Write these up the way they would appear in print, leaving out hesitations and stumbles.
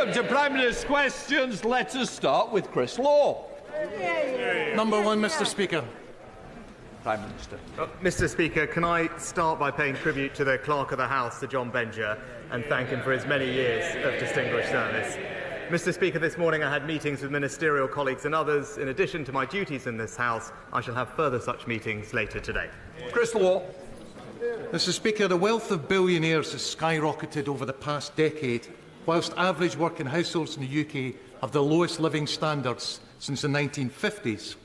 Welcome to Prime Minister's Questions. Let us start with Chris Law. Number one, Mr. Speaker. Prime Minister. Mr. Speaker, can I start by paying tribute to the Clerk of the House, Sir John Benger, and thank him for his many years of distinguished service. Mr. Speaker, this morning I had meetings with ministerial colleagues and others. In addition to my duties in this House, I shall have further such meetings later today. Chris Law. Mr. Speaker, the wealth of billionaires has skyrocketed over the past decade, whilst average working households in the UK have the lowest living standards since the 1950s.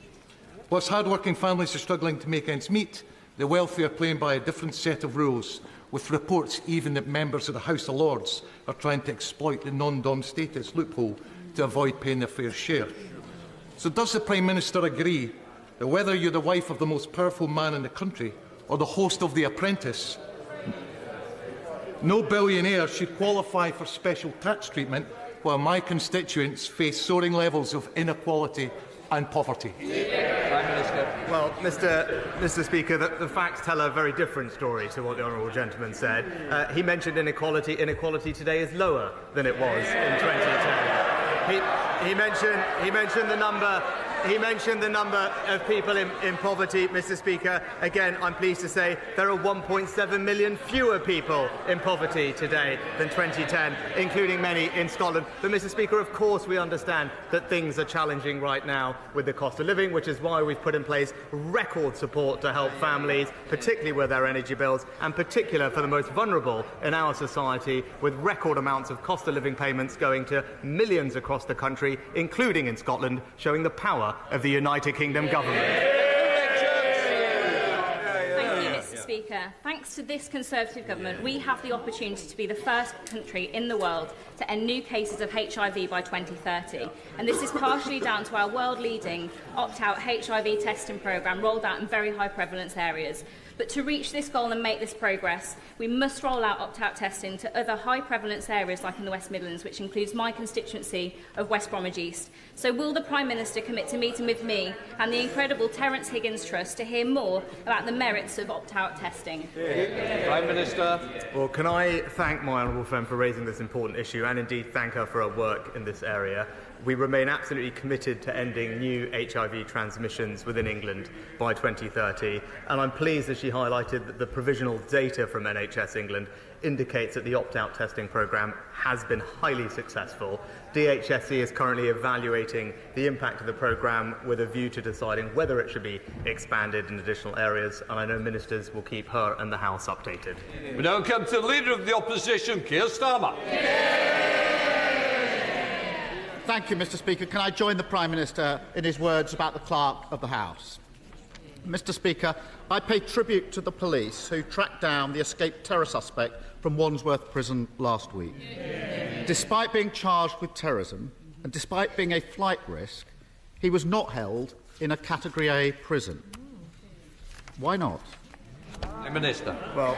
Whilst hard-working families are struggling to make ends meet, the wealthy are playing by a different set of rules, with reports even that members of the House of Lords are trying to exploit the non-dom status loophole to avoid paying their fair share. So does the Prime Minister agree that whether you're the wife of the most powerful man in the country or the host of The Apprentice, no billionaire should qualify for special tax treatment while my constituents face soaring levels of inequality and poverty? Prime Minister. Well, Mr. Speaker, the facts tell a very different story to what the honourable gentleman said. He mentioned inequality. Inequality today is lower than it was in 2010. He mentioned the number. He mentioned the number of people in poverty, Mr. Speaker. Again, I'm pleased to say there are 1.7 million fewer people in poverty today than 2010, including many in Scotland. But, Mr. Speaker, of course we understand that things are challenging right now with the cost of living, which is why we've put in place record support to help families, particularly with their energy bills, and particular for the most vulnerable in our society, with record amounts of cost of living payments going to millions across the country, including in Scotland, showing the power of the United Kingdom government. Thank you, Mr. Speaker. Thanks to this Conservative government, we have the opportunity to be the first country in the world to end new cases of HIV by 2030. And this is partially down to our world-leading opt-out HIV testing programme rolled out in very high prevalence areas. But to reach this goal and make this progress, we must roll out opt-out testing to other high-prevalence areas like in the West Midlands, which includes my constituency of West Bromwich East. So will the Prime Minister commit to meeting with me and the incredible Terence Higgins Trust to hear more about the merits of opt-out testing? Prime Minister. Well, can I thank my honourable friend for raising this important issue and indeed thank her for her work in this area. We remain absolutely committed to ending new HIV transmissions within England by 2030, and I'm pleased that she highlighted that the provisional data from NHS England indicates that the opt-out testing programme has been highly successful. DHSC is currently evaluating the impact of the programme with a view to deciding whether it should be expanded in additional areas, and I know ministers will keep her and the House updated. We now come to the Leader of the Opposition, Keir Starmer. Thank you, Mr. Speaker. Can I join the Prime Minister in his words about the Clerk of the House? Mr. Speaker, I pay tribute to the police who tracked down the escaped terror suspect from Wandsworth Prison last week. Despite being charged with terrorism and despite being a flight risk, he was not held in a Category A prison. Why not? Prime Minister. Well,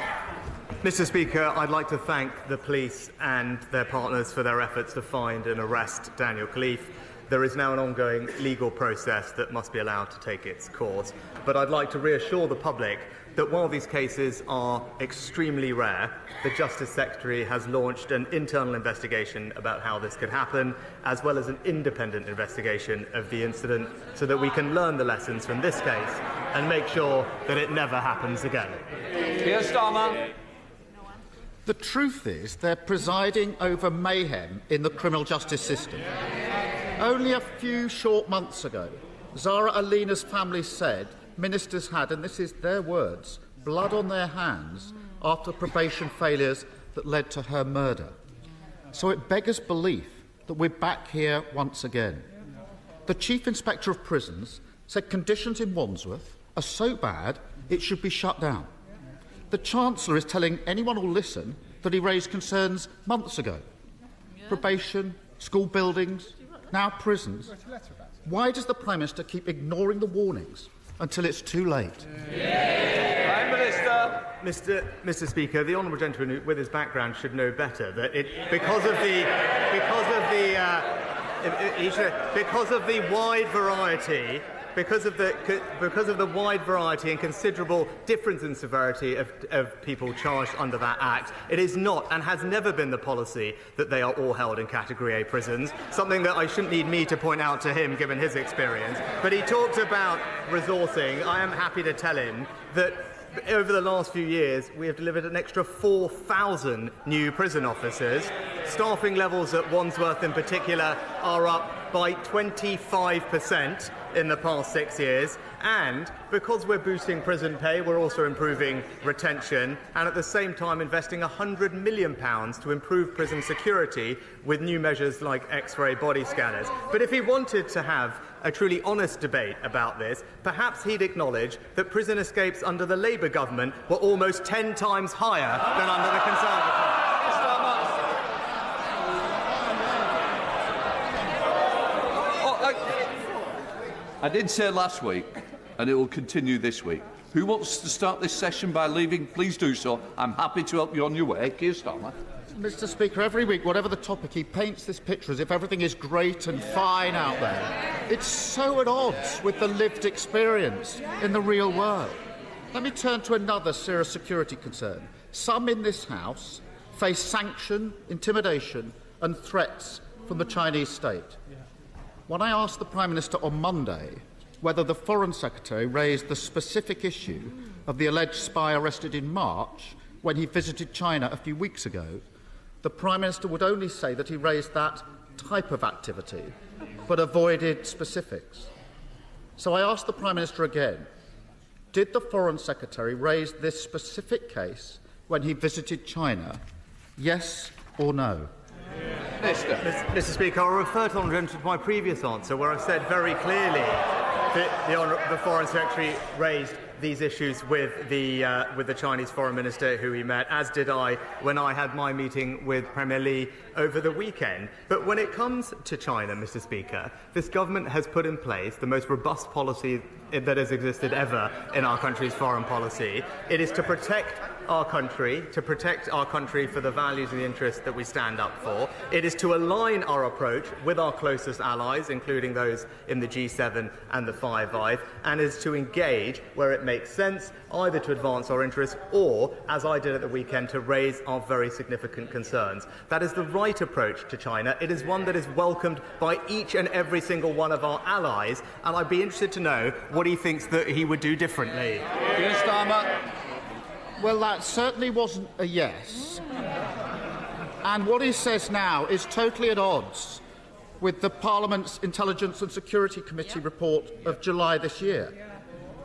Mr. Speaker, I'd like to thank the police and their partners for their efforts to find and arrest Daniel Khalif. There is now an ongoing legal process that must be allowed to take its course. But I'd like to reassure the public that while these cases are extremely rare, the Justice Secretary has launched an internal investigation about how this could happen, as well as an independent investigation of the incident, so that we can learn the lessons from this case and make sure that it never happens again. Keir Starmer. The truth is they're presiding over mayhem in the criminal justice system. Only a few short months ago, Zara Alina's family said ministers had, and this is their words, blood on their hands after probation failures that led to her murder. So it beggars belief that we're back here once again. The Chief Inspector of Prisons said conditions in Wandsworth are so bad it should be shut down. The Chancellor is telling anyone who'll listen that he raised concerns months ago. Probation, school buildings, now prisons. Why does the Prime Minister keep ignoring the warnings until it's too late? Prime Minister. Mr. Speaker, the honourable gentleman with his background should know better that because of the wide variety because of the wide variety and considerable difference in severity of people charged under that Act, it is not and has never been the policy that they are all held in Category A prisons, something that I shouldn't need me to point out to him given his experience. But he talked about resourcing. I am happy to tell him that over the last few years, we have delivered an extra 4,000 new prison officers. Staffing levels at Wandsworth in particular are up by 25% in the past 6 years. And because we're boosting prison pay, we're also improving retention and at the same time investing £100 million to improve prison security with new measures like X-ray body scanners. But if he wanted to have a truly honest debate about this, perhaps he'd acknowledge that prison escapes under the Labour government were almost 10 times higher than under the Conservative. I did say last week, and it will continue this week. Who wants to start this session by leaving? Please do so. I'm happy to help you on your way. Keir Starmer. Mr. Speaker, every week, whatever the topic, he paints this picture as if everything is great and fine out there. It's so at odds with the lived experience in the real world. Let me turn to another serious security concern. Some in this House face sanction, intimidation and threats from the Chinese state. When I asked the Prime Minister on Monday whether the Foreign Secretary raised the specific issue of the alleged spy arrested in March when he visited China a few weeks ago, the Prime Minister would only say that he raised that type of activity, but avoided specifics. So I asked the Prime Minister again, did the Foreign Secretary raise this specific case when he visited China? Yes or no? Mr. Speaker, I'll refer to my previous answer, where I said very clearly that the Foreign Secretary raised these issues with the Chinese Foreign Minister who he met, as did I when I had my meeting with Premier Li over the weekend. But when it comes to China, Mr. Speaker, this government has put in place the most robust policy that has existed ever in our country's foreign policy. It is to protect our country for the values and the interests that we stand up for. It is to align our approach with our closest allies, including those in the G7 and the Five Eyes, and is to engage where it makes sense, either to advance our interests or, as I did at the weekend, to raise our very significant concerns. That is the right approach to China. It is one that is welcomed by each and every single one of our allies, and I'd be interested to know what he thinks that he would do differently. Keir Starmer. Well, that certainly wasn't a yes. And what he says now is totally at odds with the Parliament's Intelligence and Security Committee report of July this year.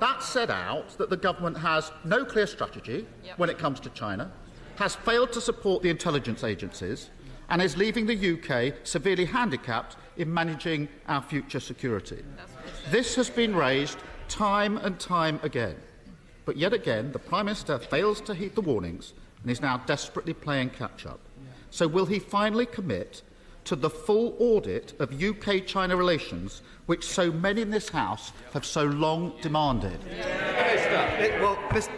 That set out that the government has no clear strategy when it comes to China, has failed to support the intelligence agencies, and is leaving the UK severely handicapped in managing our future security. This has been raised time and time again. But yet again, the Prime Minister fails to heed the warnings and is now desperately playing catch-up. So will he finally commit to the full audit of UK-China relations, which so many in this House have so long demanded? Well,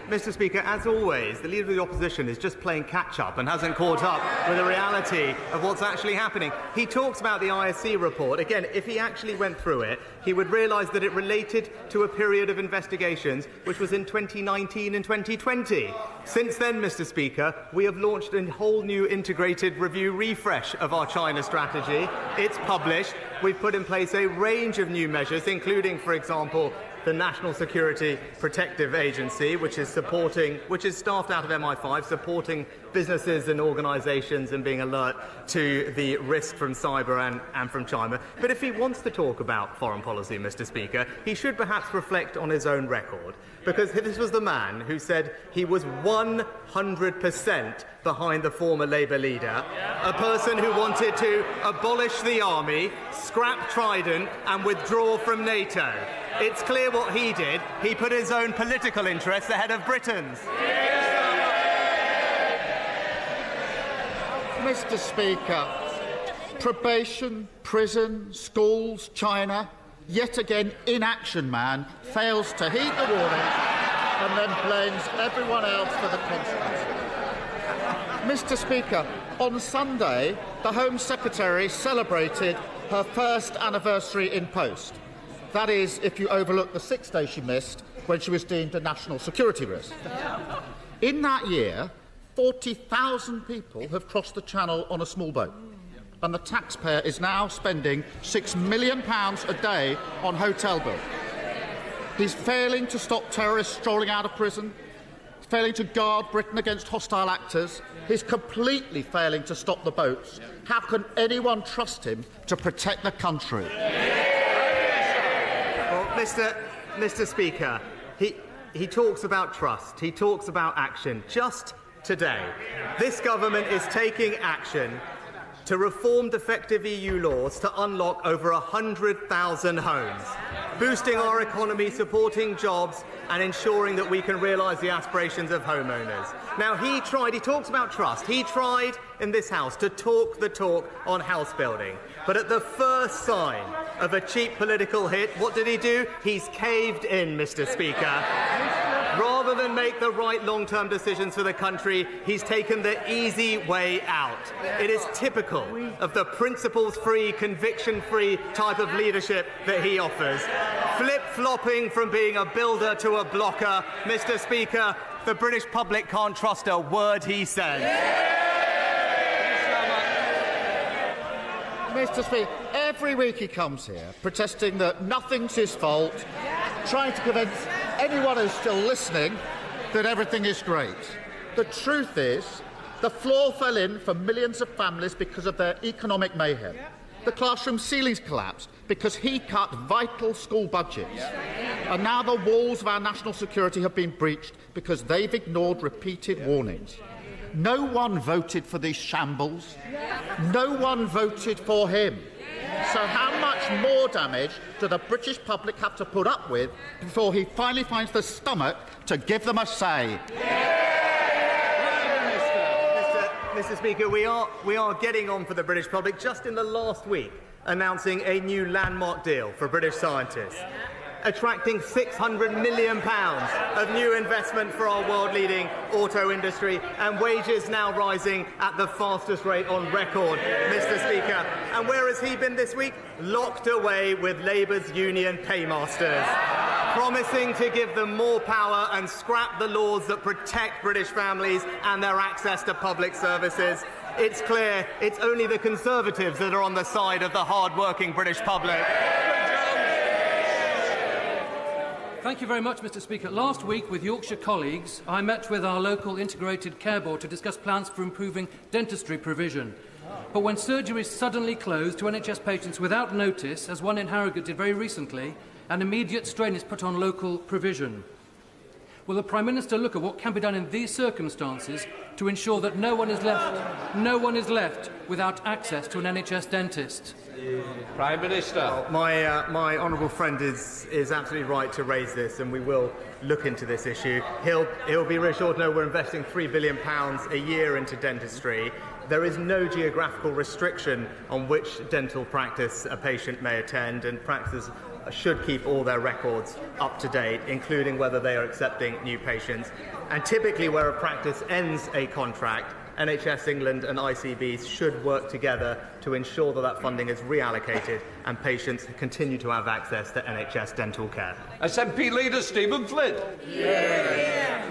Mr. Speaker, as always, the Leader of the Opposition is just playing catch-up and hasn't caught up with the reality of what's actually happening. He talks about the ISC report. Again, if he actually went through it, he would realise that it related to a period of investigations which was in 2019 and 2020. Since then, Mr. Speaker, we have launched a whole new integrated review refresh of our China strategy. It's published. We've put in place a range of new measures, including, for example, the National Security Protective Agency, which is staffed out of MI5, supporting businesses and organisations and being alert to the risk from cyber and from China. But if he wants to talk about foreign policy, Mr. Speaker, he should perhaps reflect on his own record, because this was the man who said he was 100% behind the former Labour leader, a person who wanted to abolish the army, scrap Trident and withdraw from NATO. It's clear what he did. He put his own political interests ahead of Britain's. Mr. Speaker, probation, prison, schools, China, yet again inaction man fails to heed the warning and then blames everyone else for the consequences. Mr. Speaker, on Sunday, the Home Secretary celebrated her first anniversary in post. That is, if you overlook the 6 days she missed when she was deemed a national security risk. In that year, 40,000 people have crossed the Channel on a small boat, and the taxpayer is now spending £6 million a day on hotel bills. He's failing to stop terrorists strolling out of prison, failing to guard Britain against hostile actors. He's completely failing to stop the boats. How can anyone trust him to protect the country? Well, Mr. Speaker, he talks about trust. He talks about action. Just today, this government is taking action to reform defective EU laws to unlock over 100,000 homes, boosting our economy, supporting jobs and ensuring that we can realise the aspirations of homeowners. Now, he talks about trust. He tried in this House to talk the talk on house building. But at the first sign of a cheap political hit, what did he do? He's caved in, Mr. Speaker. Rather than make the right long-term decisions for the country, he's taken the easy way out. It is typical of the principles-free, conviction-free type of leadership that he offers. Flip-flopping from being a builder to a blocker. Mr. Speaker, the British public can't trust a word he says. Mr. Speaker, every week he comes here protesting that nothing's his fault, trying to convince anyone who's still listening that everything is great. The truth is, the floor fell in for millions of families because of their economic mayhem. The classroom ceilings collapsed because he cut vital school budgets. And now the walls of our national security have been breached because they've ignored repeated warnings. No one voted for these shambles. No one voted for him. So how much more damage do the British public have to put up with before he finally finds the stomach to give them a say? Mr. Speaker, we are getting on for the British public just in the last week, announcing a new landmark deal for British scientists, attracting £600 million of new investment for our world-leading auto industry, and wages now rising at the fastest rate on record, Mr. Speaker. And where has he been this week? Locked away with Labour's union paymasters, promising to give them more power and scrap the laws that protect British families and their access to public services. It's clear it's only the Conservatives that are on the side of the hard-working British public. Thank you very much, Mr. Speaker. Last week, with Yorkshire colleagues, I met with our local integrated care board to discuss plans for improving dentistry provision. But when surgeries suddenly closed to NHS patients without notice, as one in Harrogate did very recently, an immediate strain is put on local provision. Will the Prime Minister look at what can be done in these circumstances to ensure that no one is left without access to an NHS dentist? Prime Minister. My honourable friend is absolutely right to raise this, and we will look into this issue. He'll be reassured to know we're investing £3 billion a year into dentistry. There is no geographical restriction on which dental practice a patient may attend, and practices should keep all their records up to date, including whether they are accepting new patients. And typically where a practice ends a contract, NHS England and ICBs should work together to ensure that that funding is reallocated and patients continue to have access to NHS dental care. SNP leader Stephen Flynn.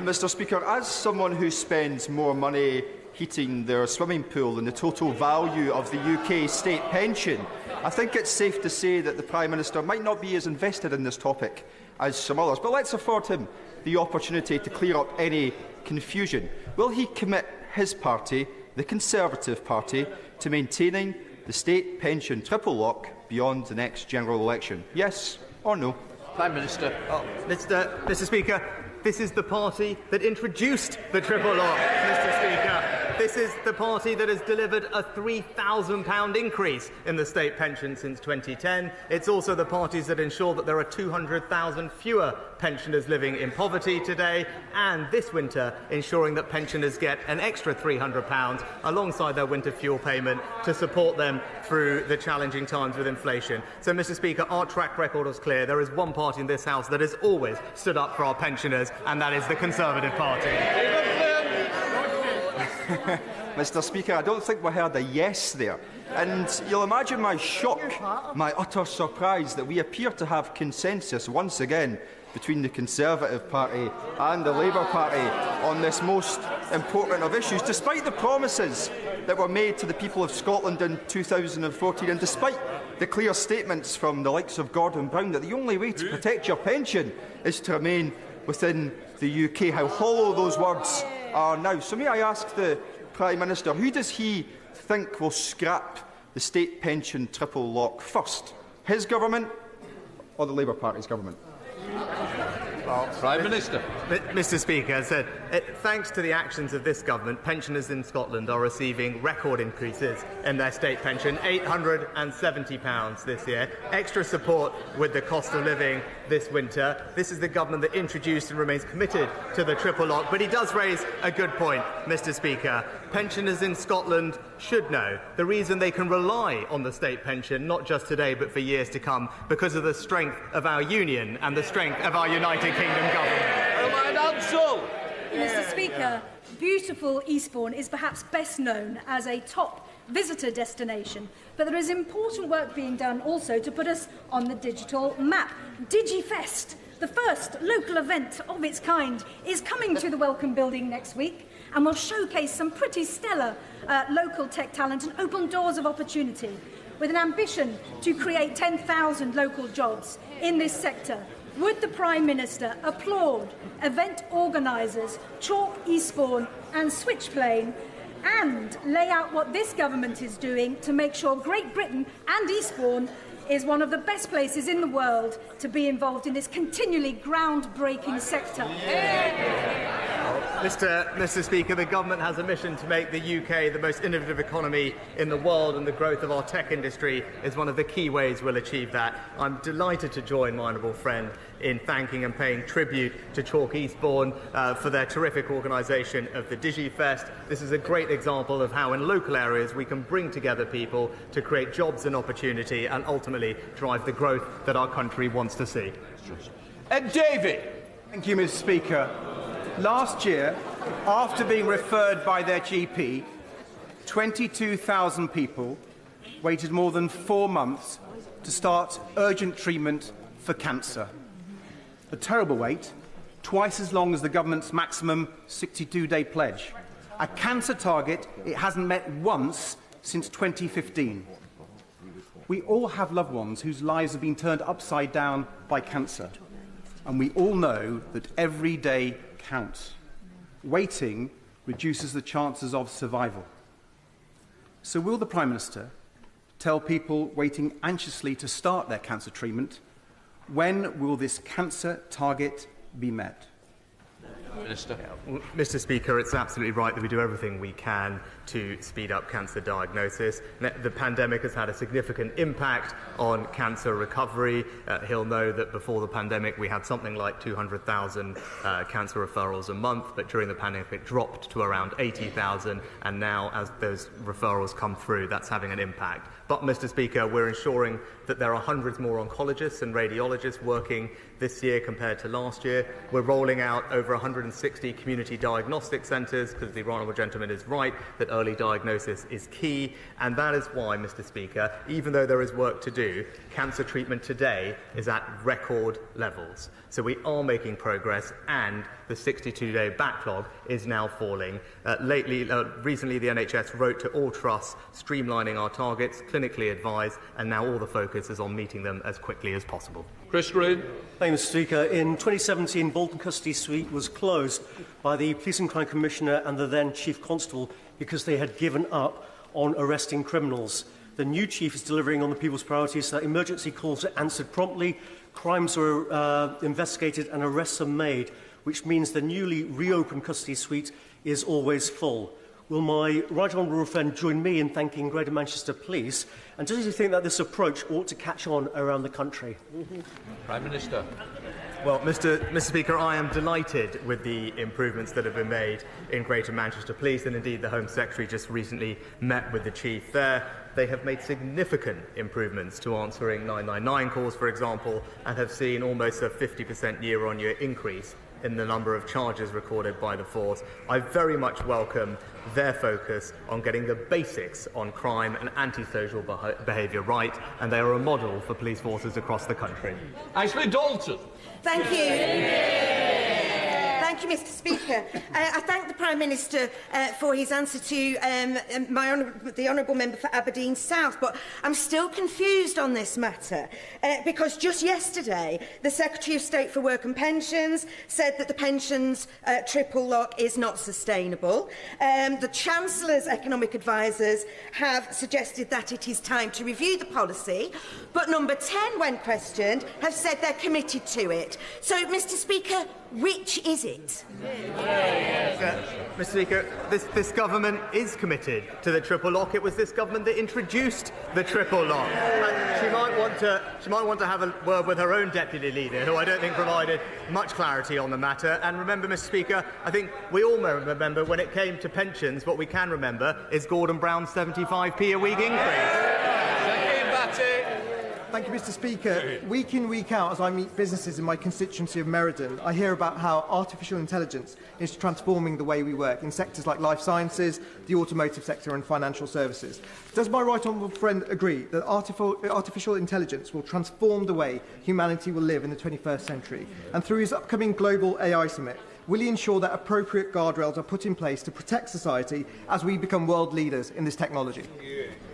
Mr. Speaker, as someone who spends more money heating their swimming pool than the total value of the UK state pension, I think it's safe to say that the Prime Minister might not be as invested in this topic as some others. But let's afford him the opportunity to clear up any confusion. Will he commit his party, the Conservative Party, to maintaining the state pension triple lock beyond the next general election? Yes or no? Prime Minister. Mr. Speaker, this is the party that introduced the triple lock, Mr. Speaker. This is the party that has delivered a £3,000 increase in the state pension since 2010. It's also the parties that ensure that there are 200,000 fewer pensioners living in poverty today, and this winter ensuring that pensioners get an extra £300 alongside their winter fuel payment to support them through the challenging times with inflation. So, Mr. Speaker, our track record is clear. There is one party in this House that has always stood up for our pensioners, and that is the Conservative Party. Mr. Speaker, I don't think we heard a yes there. And you'll imagine my shock, my utter surprise that we appear to have consensus once again between the Conservative Party and the Labour Party on this most important of issues, despite the promises that were made to the people of Scotland in 2014 and despite the clear statements from the likes of Gordon Brown that the only way to protect your pension is to remain within the UK. How hollow those words are now. So may I ask the Prime Minister, who does he think will scrap the state pension triple lock first? His government or the Labour Party's government? Prime Minister. Mr. Speaker, I said, thanks to the actions of this government, pensioners in Scotland are receiving record increases in their state pension, £870 this year. Extra support with the cost of living this winter. This is the government that introduced and remains committed to the triple lock. But he does raise a good point, Mr. Speaker. Pensioners in Scotland should know the reason they can rely on the state pension, not just today but for years to come, because of the strength of our union and the strength of our United Kingdom government. Mr. Speaker, beautiful Eastbourne is perhaps best known as a top visitor destination, but there is important work being done also to put us on the digital map. DigiFest, the first local event of its kind, is coming to the Welcome Building next week and will showcase some pretty stellar local tech talent and open doors of opportunity, with an ambition to create 10,000 local jobs in this sector. Would the Prime Minister applaud event organisers Chalk, Eastbourne and Switchplane and lay out what this government is doing to make sure Great Britain and Eastbourne is one of the best places in the world to be involved in this continually groundbreaking sector? Mr. Speaker, the government has a mission to make the UK the most innovative economy in the world, and the growth of our tech industry is one of the key ways we'll achieve that. I'm delighted to join my honourable friend in thanking and paying tribute to Chalk Eastbourne for their terrific organisation of the DigiFest. This is a great example of how in local areas we can bring together people to create jobs and opportunity and ultimately drive the growth that our country wants to see. David. Thank you, Mr. Speaker. Last year, after being referred by their GP, 22,000 people waited more than 4 months to start urgent treatment for cancer. A terrible wait, twice as long as the government's maximum 62-day pledge. A cancer target it hasn't met once since 2015. We all have loved ones whose lives have been turned upside down by cancer, and we all know that every day counts. Waiting reduces the chances of survival. So will the Prime Minister tell people waiting anxiously to start their cancer treatment, when will this cancer target be met? Minister. Mr. Speaker, it's absolutely right that we do everything we can to speed up cancer diagnosis. The pandemic has had a significant impact on cancer recovery. He'll know that before the pandemic we had something like 200,000 cancer referrals a month, but during the pandemic it dropped to around 80,000, and now as those referrals come through, that's having an impact. But, Mr. Speaker, we're ensuring that there are hundreds more oncologists and radiologists working this year compared to last year. We're rolling out over 160 community diagnostic centres, because the honourable gentleman is right that early diagnosis is key, and that is why, Mr. Speaker, even though there is work to do, cancer treatment today is at record levels. So we are making progress, and the 62-day backlog is now falling. Recently, the NHS wrote to all trusts, streamlining our targets, clinically advised, and now all the focus is on meeting them as quickly as possible. Chris Green. Thank you, Mr. Speaker. In 2017, Bolton Custody Suite was closed by the Police and Crime Commissioner and the then Chief Constable because they had given up on arresting criminals. The new Chief is delivering on the people's priorities so that emergency calls are answered promptly, crimes are investigated and arrests are made, which means the newly reopened custody suite is always full. Will my right honourable friend join me in thanking Greater Manchester Police? And does he think that this approach ought to catch on around the country? Prime Minister. Well, Mr. Speaker, I am delighted with the improvements that have been made in Greater Manchester Police, and indeed the Home Secretary just recently met with the Chief there. They have made significant improvements to answering 999 calls, for example, and have seen almost a 50% year-on-year increase in the number of charges recorded by the force. I very much welcome their focus on getting the basics on crime and antisocial behaviour right, and they are a model for police forces across the country. Ashley Dalton. Thank you. Thank you, Mr Speaker. I thank the Prime Minister for his answer to the Honourable Member for Aberdeen South, but I'm still confused on this matter because just yesterday the Secretary of State for Work and Pensions said that the pensions triple lock is not sustainable. The Chancellor's economic advisers have suggested that it is time to review the policy, but Number 10, when questioned, have said they're committed to it. So, Mr Speaker, which is it? Mr Speaker, this government is committed to the triple lock. It was this government that introduced the triple lock. And she might want to have a word with her own deputy leader, who I don't think provided much clarity on the matter. And remember, Mr Speaker, I think we all remember when it came to pensions, what we can remember is Gordon Brown's 75p a week increase. Thank you, Mr Speaker. Week in, week out, as I meet businesses in my constituency of Meriden, I hear about how artificial intelligence is transforming the way we work in sectors like life sciences, the automotive sector and financial services. Does my right honourable friend agree that artificial intelligence will transform the way humanity will live in the 21st century? And through his upcoming Global AI Summit, will he ensure that appropriate guardrails are put in place to protect society as we become world leaders in this technology?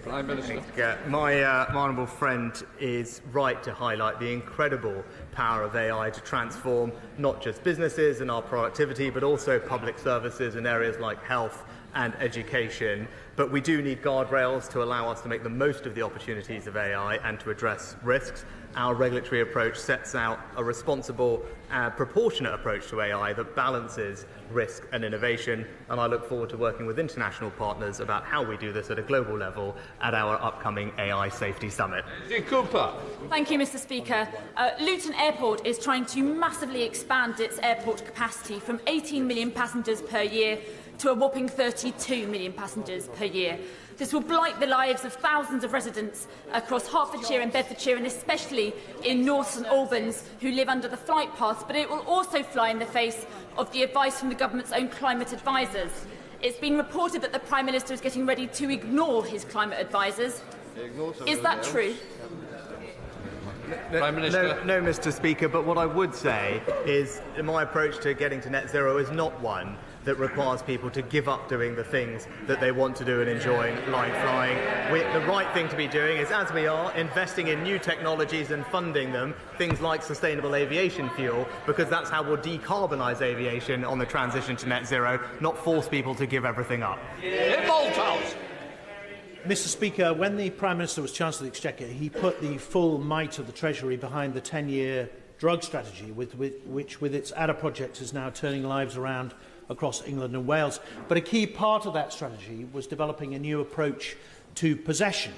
Prime Minister. My honourable friend is right to highlight the incredible power of AI to transform not just businesses and our productivity, but also public services in areas like health and education. But we do need guardrails to allow us to make the most of the opportunities of AI and to address risks. Our regulatory approach sets out a responsible and proportionate approach to AI that balances risk and innovation, and I look forward to working with international partners about how we do this at a global level at our upcoming AI Safety Summit. Cooper. Thank you, Mr Speaker. Luton Airport is trying to massively expand its airport capacity from 18 million passengers per year to a whopping 32 million passengers per year. This will blight the lives of thousands of residents across Hertfordshire and Bedfordshire, and especially in North St Albans, who live under the flight paths, but it will also fly in the face of the advice from the government's own climate advisers. It's been reported that the Prime Minister is getting ready to ignore his climate advisers. Is that true? Prime Minister. No, Mr Speaker, but what I would say is my approach to getting to net zero is not one that requires people to give up doing the things that they want to do and enjoying, like flying. The right thing to be doing is, as we are, investing in new technologies and funding them, things like sustainable aviation fuel, because that's how we'll decarbonise aviation on the transition to net zero, not force people to give everything up. Mr Speaker, when the Prime Minister was Chancellor of the Exchequer, he put the full might of the Treasury behind the 10-year drug strategy, which with its ADA project is now turning lives around across England and Wales. But a key part of that strategy was developing a new approach to possession.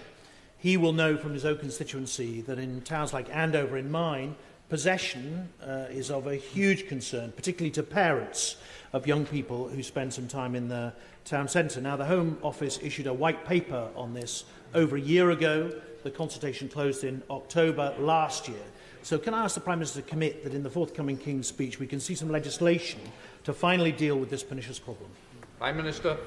He will know from his own constituency that in towns like Andover, in mine, possession is of a huge concern, particularly to parents of young people who spend some time in the town centre. Now, the Home Office issued a white paper on this over a year ago. The consultation closed in October last year. So can I ask the Prime Minister to commit that in the forthcoming King's Speech we can see some legislation to finally deal with this pernicious problem? Prime Minister.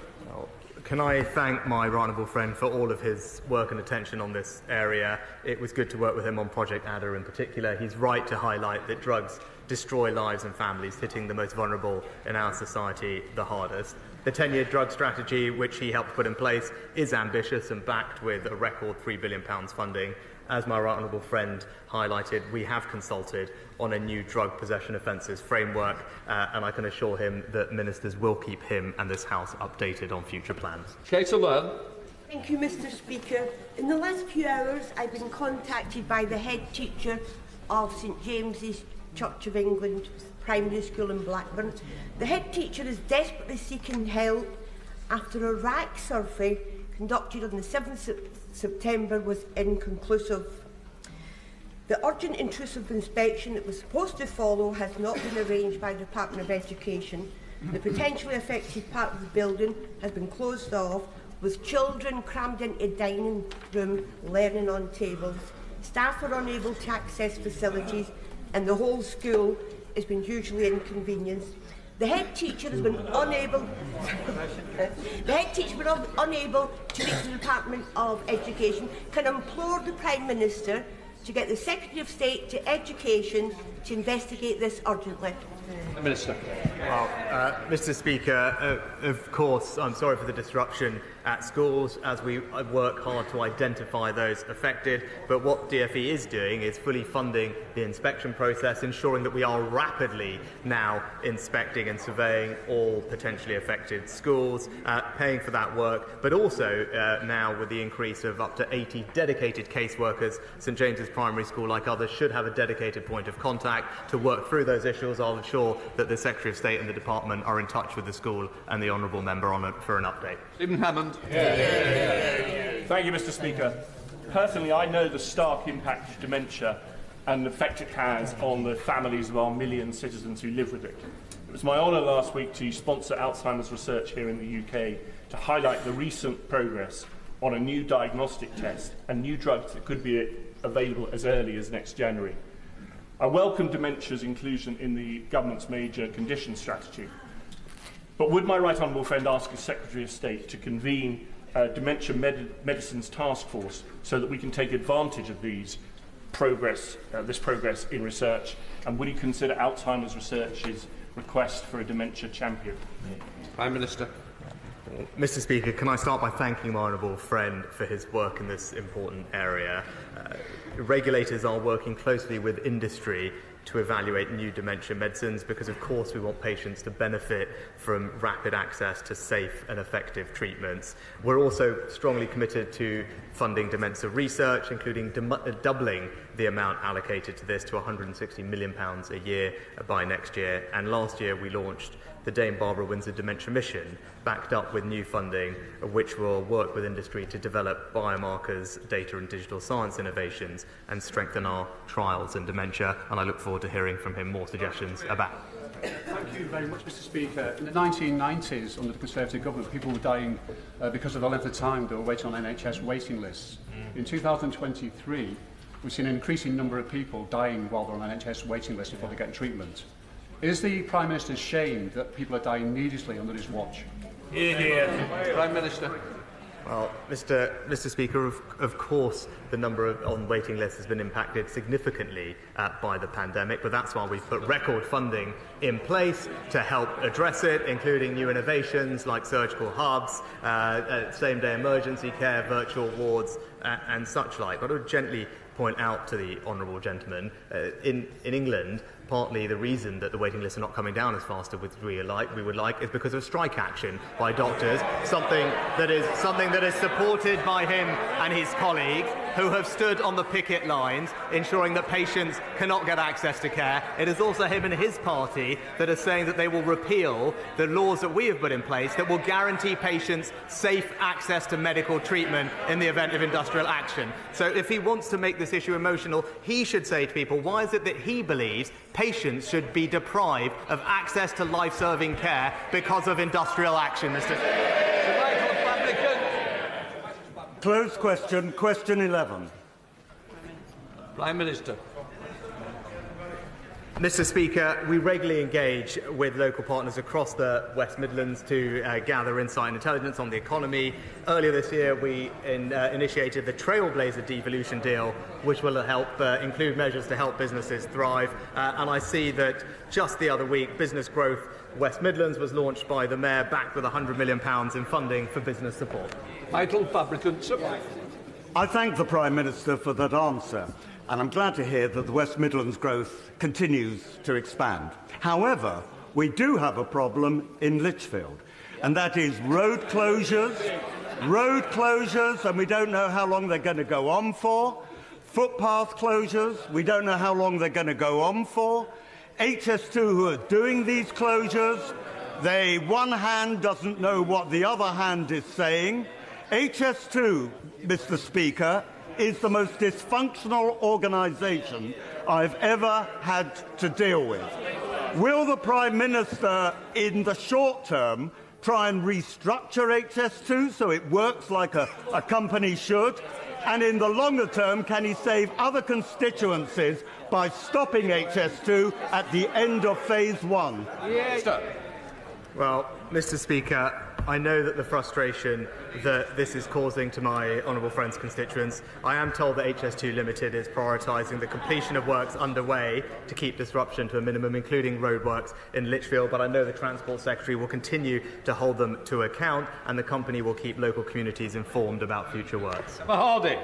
Can I thank my honourable friend for all of his work and attention on this area? It was good to work with him on Project ADA in particular. He's right to highlight that drugs destroy lives and families, hitting the most vulnerable in our society the hardest. The 10-year drug strategy, which he helped put in place, is ambitious and backed with a record £3 billion funding. As my honourable friend highlighted, we have consulted on a new drug possession offences framework, and I can assure him that ministers will keep him and this House updated on future plans. Thank you, Mr Speaker. In the last few hours, I've been contacted by the head teacher of St James's Church of England Primary School in Blackburn. The head teacher is desperately seeking help after a RAC survey conducted on the 7th of September was inconclusive. The urgent intrusive inspection that was supposed to follow has not been arranged by the Department of Education. The potentially affected part of the building has been closed off, with children crammed into a dining room learning on tables. Staff are unable to access facilities, and the whole school has been hugely inconvenienced. The head teacher has been unable. The head teacher has been unable to reach the Department of Education. Can I implore the Prime Minister to get the Secretary of State to Education to investigate this urgently? Minister. Well, Mr. Speaker, of course, I'm sorry for the disruption at schools as we work hard to identify those affected. But what DfE is doing is fully funding the inspection process, ensuring that we are rapidly now inspecting and surveying all potentially affected schools, paying for that work, but also now with the increase of up to 80 dedicated caseworkers, St James's Primary School, like others, should have a dedicated point of contact to work through those issues. I'll ensure that the Secretary of State and the Department are in touch with the school and the Honourable Member on it for an update. Stephen Hammond. Thank you, Mr. Speaker. Personally, I know the stark impact of dementia and the effect it has on the families of our million citizens who live with it. It was my honour last week to sponsor Alzheimer's research here in the UK to highlight the recent progress on a new diagnostic test and new drugs that could be available as early as next January. I welcome dementia's inclusion in the government's major condition strategy. But would my right honourable friend ask his Secretary of State to convene a dementia medicines task force so that we can take advantage of this progress in research? And would he consider Alzheimer's Research's request for a dementia champion? Prime Minister. Mr. Speaker, can I start by thanking my honourable friend for his work in this important area? Regulators are working closely with industry to evaluate new dementia medicines because, of course, we want patients to benefit from rapid access to safe and effective treatments. We're also strongly committed to funding dementia research, including doubling the amount allocated to this to £160 million a year by next year. And last year we launched the Dame Barbara Windsor Dementia Mission, backed up with new funding, which will work with industry to develop biomarkers, data and digital science innovations and strengthen our trials in dementia. And I look forward to hearing from him more suggestions about. Thank you very much, Mr. Speaker. In the 1990s, under the Conservative government, people were dying because of the length of time they were waiting on NHS waiting lists. In 2023, we've seen an increasing number of people dying while they're on NHS waiting lists before they get treatment. Is the Prime Minister ashamed that people are dying needlessly under his watch? Prime Minister. Well, Mr. Speaker, of course the number on waiting lists has been impacted significantly by the pandemic, but that's why we've put record funding in place to help address it, including new innovations like surgical hubs, same-day emergency care, virtual wards and such like. But I would gently point out to the honourable gentleman, in England, partly the reason that the waiting lists are not coming down as fast as we would like is because of strike action by doctors, something that is supported by him and his colleague, who have stood on the picket lines ensuring that patients cannot get access to care. It is also him and his party that are saying that they will repeal the laws that we have put in place that will guarantee patients safe access to medical treatment in the event of industrial action. So if he wants to make this issue emotional, he should say to people, why is it that he believes patients should be deprived of access to life-saving care because of industrial action, Mr. Closed question. Question 11. Prime Minister. Mr. Speaker, we regularly engage with local partners across the West Midlands to gather insight and intelligence on the economy. Earlier this year, we initiated the Trailblazer Devolution Deal, which will help include measures to help businesses thrive. And I see that just the other week, Business Growth West Midlands was launched by the Mayor, backed with £100 million in funding for business support. Michael Fabricant. I thank the Prime Minister for that answer, and I'm glad to hear that the West Midlands growth continues to expand. However, we do have a problem in Lichfield, and that is road closures, and we don't know how long they're going to go on for, footpath closures, we don't know how long they're going to go on for, HS2 who are doing these closures, one hand doesn't know what the other hand is saying. HS2, Mr. Speaker, is the most dysfunctional organisation I've ever had to deal with. Will the Prime Minister, in the short term, try and restructure HS2 so it works like a company should? And in the longer term, can he save other constituencies by stopping HS2 at the end of phase 1? Well, Mr. Speaker, I know that the frustration that this is causing to my honourable friend's constituents. I am told that HS2 Limited is prioritising the completion of works underway to keep disruption to a minimum, including roadworks in Lichfield, but I know the Transport Secretary will continue to hold them to account, and the company will keep local communities informed about future works. Mahadi.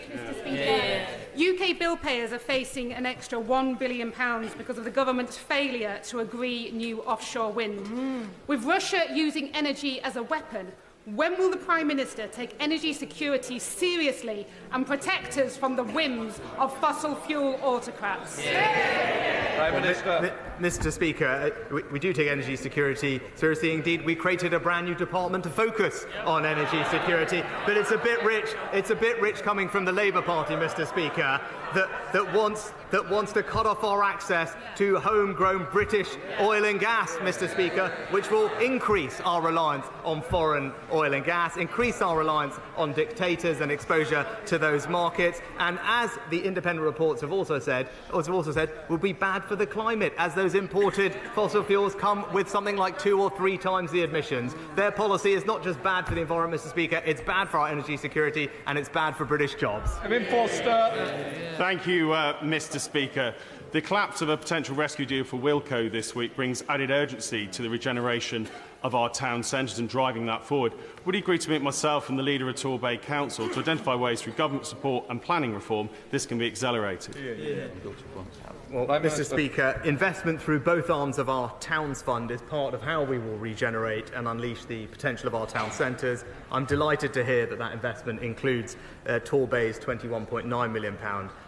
Mr. Speaker, UK bill payers are facing an extra £1 billion because of the government's failure to agree new offshore wind. With Russia using energy as a weapon, when will the Prime Minister take energy security seriously and protect us from the whims of fossil fuel autocrats? Prime Minister. Mr. Speaker, we do take energy security seriously. Indeed, we created a brand new department to focus on energy security. But it's a bit rich. It's a bit rich coming from the Labour Party, Mr. Speaker, that wants to cut off our access to homegrown British oil and gas, Mr. Speaker, which will increase our reliance on foreign oil and gas, increase our reliance on dictators and exposure to those markets, and as the independent reports have also said, will be bad for the climate, as those imported fossil fuels come with something like 2 or 3 times the emissions. Their policy is not just bad for the environment, Mr. Speaker, it's bad for our energy security and it's bad for British jobs. Thank you, Mr. Speaker. The collapse of a potential rescue deal for Wilco this week brings added urgency to the regeneration of our town centres and driving that forward. Would he agree to meet myself and the leader of Torbay Council to identify ways through government support and planning reform this can be accelerated? Well, Mr. Speaker, investment through both arms of our Towns Fund is part of how we will regenerate and unleash the potential of our town centres. I'm delighted to hear that that investment includes Torbay's £21.9 million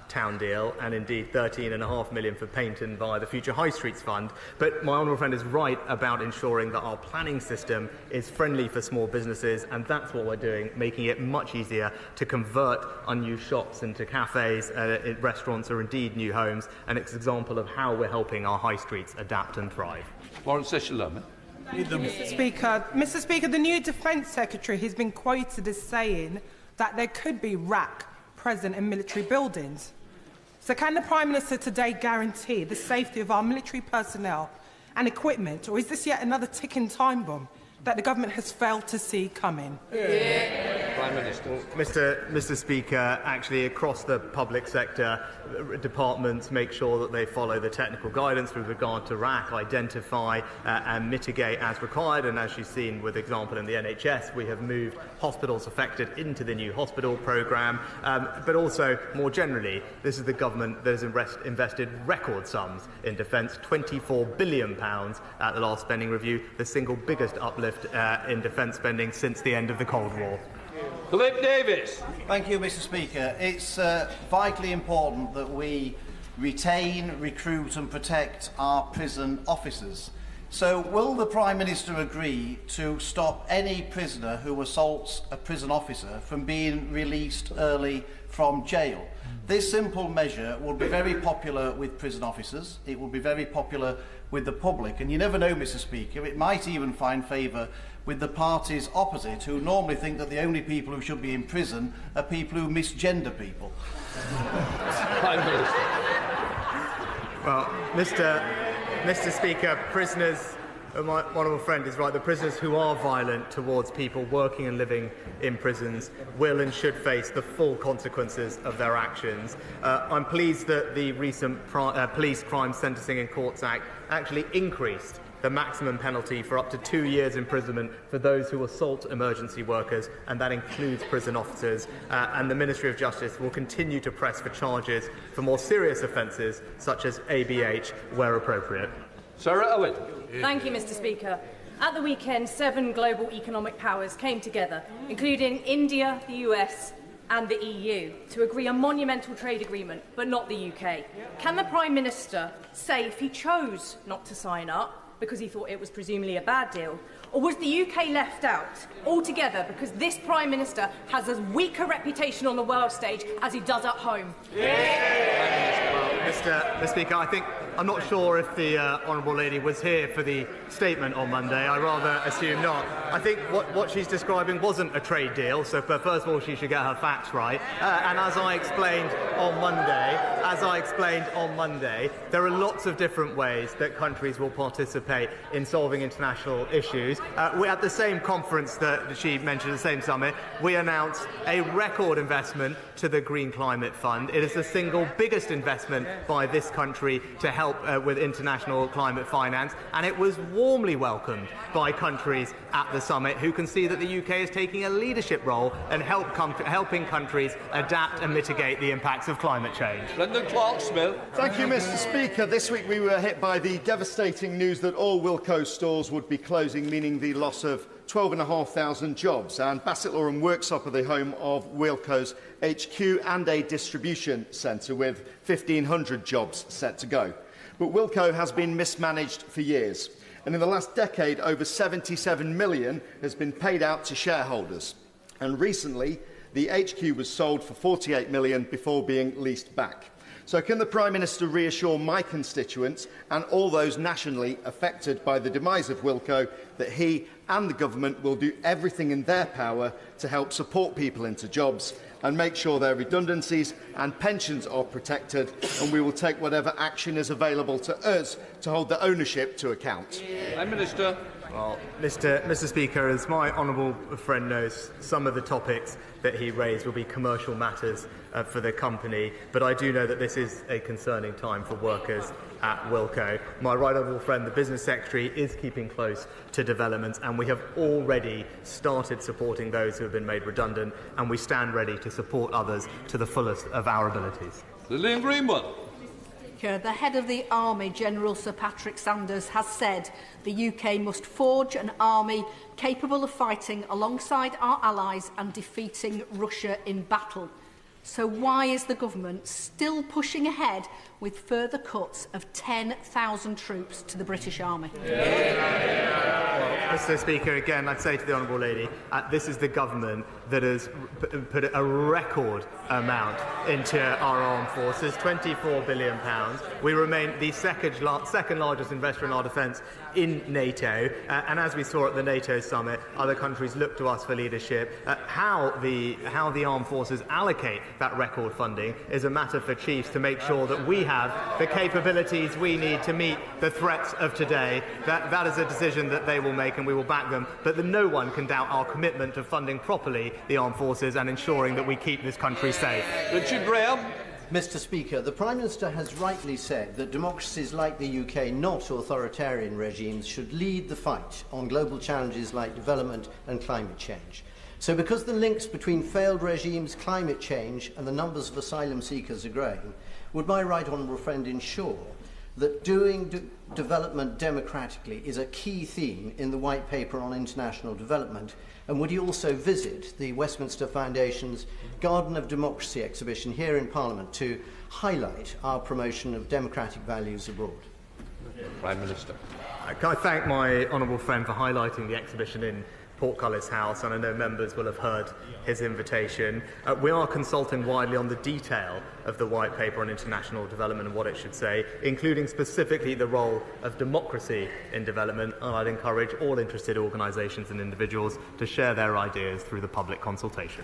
town deal and indeed £13.5 million for Paynton via the Future High Streets Fund. But my honourable friend is right about ensuring that our planning system is friendly for small businesses, and that's what we're doing, making it much easier to convert unused shops into cafes, restaurants or indeed new homes, and it's an example of how we're helping our high streets adapt and thrive. Warren Session-Lerman. Mr. Speaker, the new Defence Secretary has been quoted as saying that there could be RAC present in military buildings. So can the Prime Minister today guarantee the safety of our military personnel and equipment, or is this yet another ticking time bomb that the government has failed to see coming? Prime Minister. Mr. Speaker, actually across the public sector, departments make sure that they follow the technical guidance with regard to RAC, identify and mitigate as required, and as you've seen with example in the NHS, we have moved hospitals affected into the new hospital programme, but also more generally, this is the government that has invested record sums in defence, £24 billion at the last spending review, the single biggest uplift in defence spending since the end of the Cold War. Philip Davis. Thank you, Mr. Speaker. It's vitally important that we retain, recruit and protect our prison officers. So will the Prime Minister agree to stop any prisoner who assaults a prison officer from being released early from jail? This simple measure will be very popular with prison officers. It will be very popular with the public. And you never know, Mr. Speaker, it might even find favour with the parties opposite, who normally think that the only people who should be in prison are people who misgender people. Well, Mr. Speaker, prisoners, my honourable friend is right, the prisoners who are violent towards people working and living in prisons will and should face the full consequences of their actions. I'm pleased that the recent Police Crime Sentencing and Courts Act actually increased the maximum penalty for up to 2 years imprisonment for those who assault emergency workers, and that includes prison officers. And the Ministry of Justice will continue to press for charges for more serious offences, such as ABH, where appropriate. Sarah Owen. Thank you, Mr. Speaker. At the weekend, 7 global economic powers came together, including India, the US and the EU, to agree a monumental trade agreement, but not the UK. Can the Prime Minister say if he chose not to sign up because he thought it was presumably a bad deal, or was the UK left out altogether because this Prime Minister has as weak a reputation on the world stage as he does at home? Mr. Speaker, I'm not sure if the honourable lady was here for the statement on Monday. I rather assume not. I think what she's describing wasn't a trade deal, so first of all, she should get her facts right. And as I explained on Monday, there are lots of different ways that countries will participate in solving international issues. We at the same conference that she mentioned, the same summit, we announced a record investment to the Green Climate Fund. It is the single biggest investment by this country to help with international climate finance, and it was warmly welcomed by countries at the summit who can see that the UK is taking a leadership role and helping countries adapt and mitigate the impacts of climate change. Brendan Clark-Smith. Thank you, Mr. Speaker. This week we were hit by the devastating news that all Wilco stores would be closing, meaning the loss of 12,500 jobs. And Bassett Law and Worksop are the home of Wilco's HQ and a distribution centre with 1,500 jobs set to go. But Wilco has been mismanaged for years. And in the last decade, over 77 million has been paid out to shareholders. And recently, the HQ was sold for 48 million before being leased back. So can the Prime Minister reassure my constituents and all those nationally affected by the demise of Wilco that he and the government will do everything in their power to help support people into jobs and make sure their redundancies and pensions are protected, and we will take whatever action is available to us to hold the ownership to account? Prime Minister. Well, Mr. Speaker, as my honourable friend knows, some of the topics that he raised will be commercial matters for the company, but I do know that this is a concerning time for workers at Wilco. My right honourable friend, the Business Secretary, is keeping close to developments, and we have already started supporting those who have been made redundant, and we stand ready to support others to the fullest of our abilities. Lillian Greenwood. The head of the Army, General Sir Patrick Sanders, has said the UK must forge an army capable of fighting alongside our allies and defeating Russia in battle. So why is the government still pushing ahead with further cuts of 10,000 troops to the British Army? Well, Mr. Speaker, again, I'd say to the honourable lady, this is the government that has put a record amount into our armed forces, £24 billion. We remain the second largest investor in our defence in NATO, and as we saw at the NATO summit, other countries look to us for leadership. How the armed forces allocate that record funding is a matter for chiefs to make sure that we have the capabilities we need to meet the threats of today. That is a decision that they will make, and we will back them, but no one can doubt our commitment to funding properly the armed forces and ensuring that we keep this country safe. Richard Graham. Mr. Speaker, the Prime Minister has rightly said that democracies like the UK, not authoritarian regimes, should lead the fight on global challenges like development and climate change. So because the links between failed regimes, climate change and the numbers of asylum seekers are growing, would my right honourable friend ensure that doing development democratically is a key theme in the White Paper on International Development, and would he also visit the Westminster Foundation's Garden of Democracy exhibition here in Parliament to highlight our promotion of democratic values abroad? Prime Minister. Can I thank my honourable friend for highlighting the exhibition in Portcullis House, and I know members will have heard his invitation. We are consulting widely on the detail of the White Paper on International Development and what it should say, including specifically the role of democracy in development, and I'd encourage all interested organisations and individuals to share their ideas through the public consultation.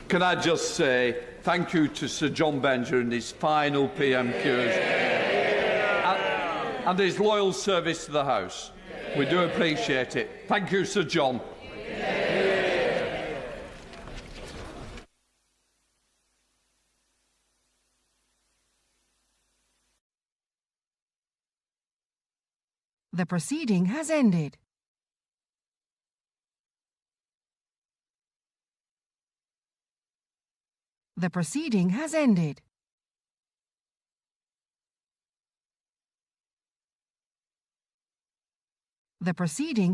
Can I just say thank you to Sir John Benger and his final PMQs and his loyal service to the House. We do appreciate it. Thank you, Sir John. The proceeding has ended. The proceeding has ended. The proceeding